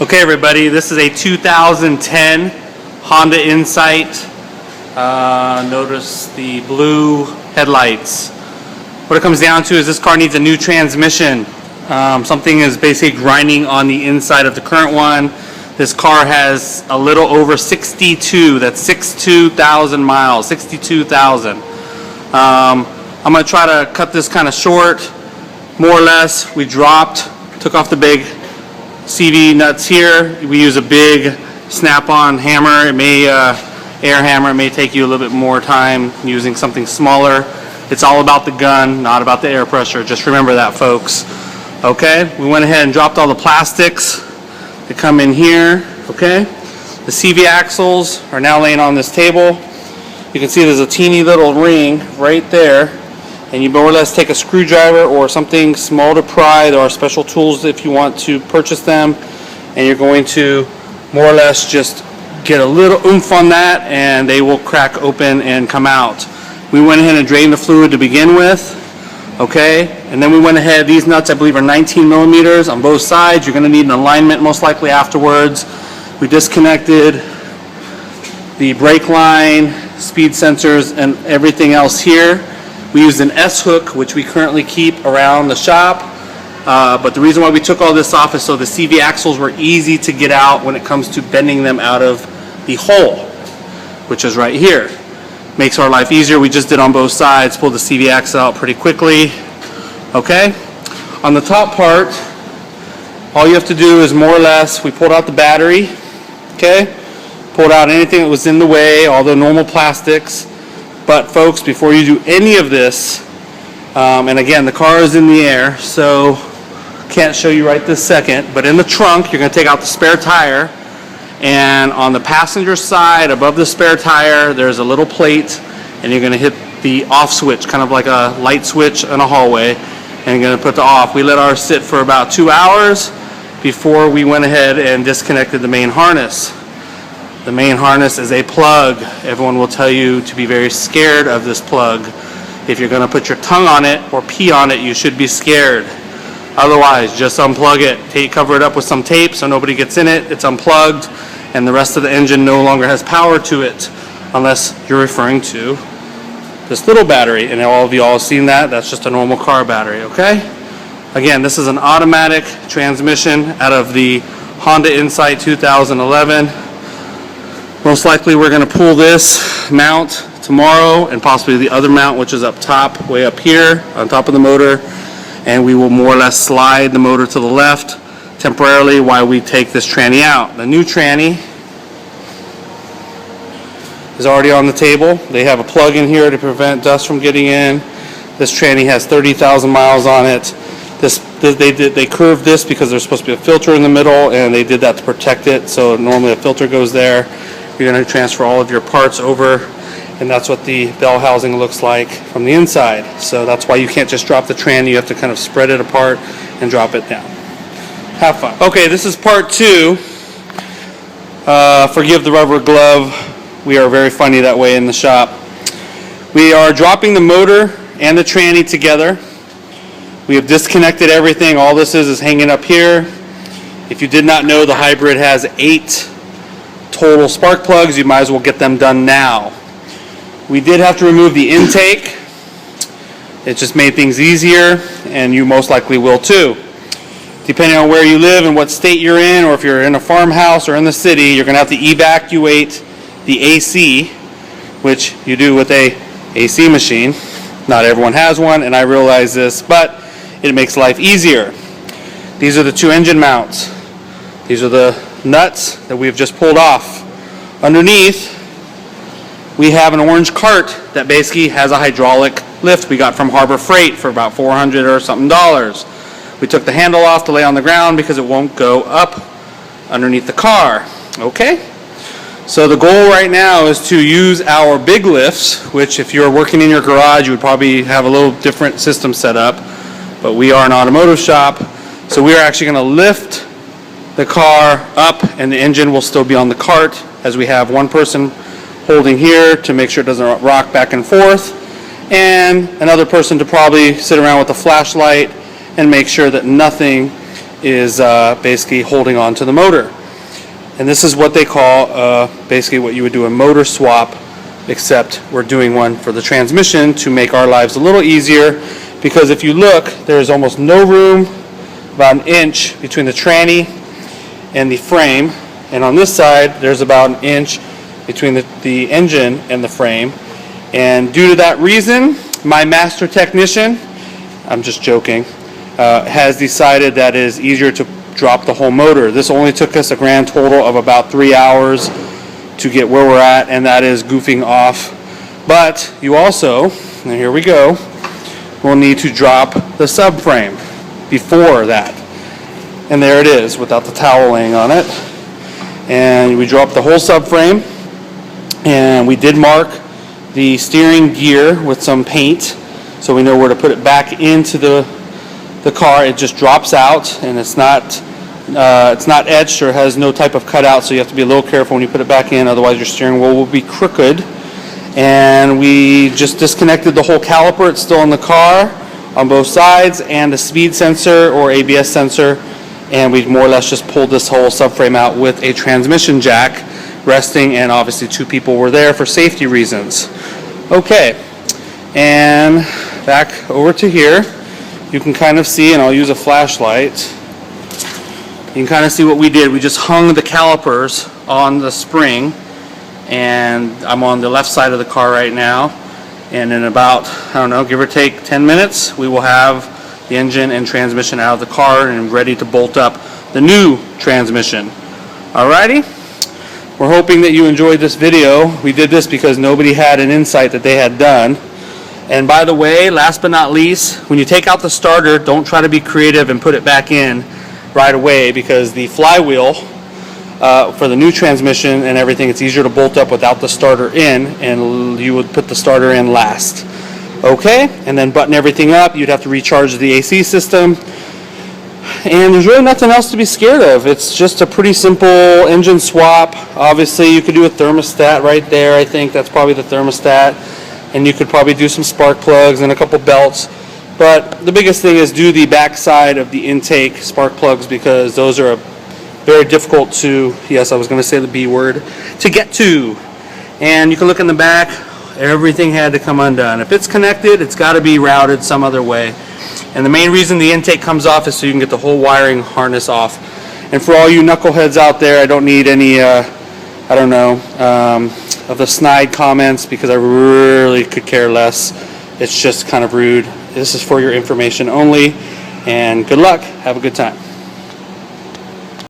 Okay everybody, this is a 2010 Honda Insight. Notice the blue headlights. What it comes down to is this car needs a new transmission. Something is basically grinding on the inside of the current one. This car has a little over 62, that's 62,000 miles, 62,000. I'm going to try to cut this kind of short, more or less. We took off the big CV nuts here. We use a big snap-on hammer. It may air hammer. It may take you a little bit more time using something smaller. It's all about the gun, not about the air pressure. Just remember that, folks. Okay, we went ahead and dropped all the plastics that come in here. Okay, the CV axles are now laying on this table. You can see there's a teeny little ring right there, and you more or less take a screwdriver or something small to pry. There are special tools if you want to purchase them, and you're going to more or less just get a little oomph on that and they will crack open and come out. We went ahead and drained the fluid to begin with, okay, and then we went ahead. These nuts I believe are 19 millimeters on both sides. You're going to need an alignment most likely afterwards. We disconnected the brake line, speed sensors, and everything else here. We used an S-hook, which we currently keep around the shop, but the reason why we took all this off is so the CV axles were easy to get out when it comes to bending them out of the hole, which is right here. Makes our life easier. We just did on both sides, pulled the CV axle out pretty quickly. Okay, on the top part, all you have to do is more or less, we pulled out the battery, okay, pulled out anything that was in the way, all the normal plastics. But folks, before you do any of this, and again, the car is in the air, so can't show you right this second, but in the trunk, you're going to take out the spare tire, and on the passenger side, above the spare tire, there's a little plate, and you're going to hit the off switch, kind of like a light switch in a hallway, and you're going to put the off. We let ours sit for about 2 hours before we went ahead and disconnected the main harness. The main harness is a plug. Everyone will tell you to be very scared of this plug. If you're going to put your tongue on it or pee on it, you should be scared. Otherwise, just unplug it. Cover it up with some tape so nobody gets in it. It's unplugged, and the rest of the engine no longer has power to it, unless you're referring to this little battery. And all of you all have seen that. That's just a normal car battery, okay? Again, this is an automatic transmission out of the Honda Insight 2011. Most likely we're going to pull this mount tomorrow and possibly the other mount, which is up top, way up here on top of the motor, and we will more or less slide the motor to the left temporarily while we take this tranny out. The new tranny is already on the table. They have a plug in here to prevent dust from getting in. This tranny has 30,000 miles on it. They curved this because there's supposed to be a filter in the middle, and they did that to protect it. So normally a filter goes there. You're going to transfer all of your parts over, and that's what the bell housing looks like from the inside. So that's why you can't just drop the tranny. You have to kind of spread it apart and drop it down. Have fun. Okay, this is part 2. Forgive the rubber glove. We are very funny that way in the shop. We are dropping the motor and the tranny together. We have disconnected everything. All this is hanging up here. If you did not know, the hybrid has 8 total spark plugs. You might as well get them done now. We did have to remove the intake. It just made things easier, and you most likely will too. Depending on where you live and what state you're in, or if you're in a farmhouse or in the city, you're going to have to evacuate the AC, which you do with a AC machine. Not everyone has one, and I realize this, but it makes life easier. These are the 2 engine mounts. These are the nuts that we've just pulled off. Underneath, we have an orange cart that basically has a hydraulic lift we got from Harbor Freight for about $400 or something dollars. We took the handle off to lay on the ground because it won't go up underneath the car. Okay? So the goal right now is to use our big lifts, which if you're working in your garage, you would probably have a little different system set up, but we are an automotive shop, so we are actually going to lift the car up, and the engine will still be on the cart, as we have one person holding here to make sure it doesn't rock back and forth, and another person to probably sit around with a flashlight and make sure that nothing is basically holding on to the motor. And this is what they call basically what you would do a motor swap, except we're doing one for the transmission to make our lives a little easier, because if you look, there's almost no room, about an inch between the tranny and the frame, and on this side there's about an inch between the engine and the frame. And due to that reason, my master technician, I'm just joking, has decided that it is easier to drop the whole motor. This only took us a grand total of about 3 hours to get where we're at, and that is goofing off. But you also, and here we go, will need to drop the subframe before that. And there it is without the towel laying on it. And we dropped the whole subframe, and we did mark the steering gear with some paint so we know where to put it back into the car. It just drops out, and it's not etched or has no type of cutout, so you have to be a little careful when you put it back in, otherwise your steering wheel will be crooked. And we just disconnected the whole caliper. It's still in the car on both sides, and the speed sensor or ABS sensor, and we more or less just pulled this whole subframe out with a transmission jack resting, and obviously 2 people were there for safety reasons. Okay, and back over to here, you can kind of see, and I'll use a flashlight, you can kind of see what we did. We just hung the calipers on the spring, and I'm on the left side of the car right now, and in about, I don't know, give or take 10 minutes, we will have the engine and transmission out of the car and ready to bolt up the new transmission. Alrighty, we're hoping that you enjoyed this video. We did this because nobody had an insight that they had done. And by the way, last but not least, when you take out the starter, don't try to be creative and put it back in right away, because the flywheel for the new transmission and everything, it's easier to bolt up without the starter in, and you would put the starter in last. Okay, and then button everything up. You'd have to recharge the AC system, and there's really nothing else to be scared of. It's just a pretty simple engine swap. Obviously you could do a thermostat right there. I think that's probably the thermostat, and you could probably do some spark plugs and a couple belts. But the biggest thing is do the back side of the intake spark plugs, because those are very difficult to, yes, I was going to say the B word, to get to. And you can look in the back, everything had to come undone. If it's connected, it's got to be routed some other way. And the main reason the intake comes off is so you can get the whole wiring harness off. And for all you knuckleheads out there, I don't need any, I don't know, of the snide comments, because I really could care less. It's just kind of rude. This is for your information only, and good luck. Have a good time.